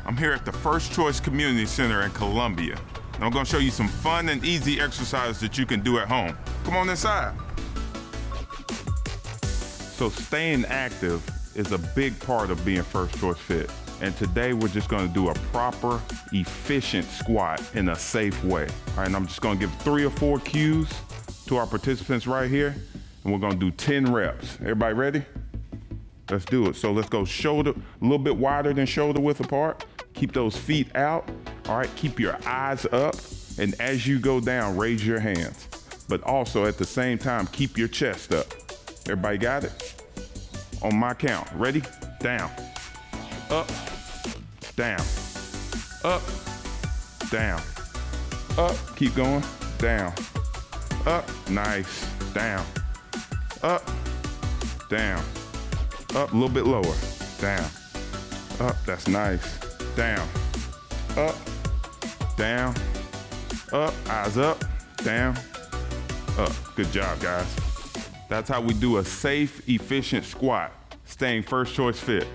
I'm here at the First Choice Community Center in Columbia. And I'm gonna show you some fun and easy exercises that you can do at home. Come on inside. So staying active is a big part of being First Choice Fit. And today we're just gonna do a proper, efficient squat in a safe way. All right, and I'm just gonna give 3 or 4 cues to our participants right here, and we're gonna do 10 reps. Everybody ready? Let's do it. So let's go shoulder, a little bit wider than shoulder width apart. Keep those feet out. All right, keep your eyes up. And as you go down, raise your hands. But also at the same time, keep your chest up. Everybody got it? On my count. Ready? Down. Up. Down. Up. Down. Up. Keep going. Down. Up. Nice. Down. Up. Down. Up. A little bit lower. Down. Up. That's nice. Down. Up. Down. Up. Eyes up. Down. Up. Good job, guys. That's how we do a safe, efficient squat, staying First Choice Fit.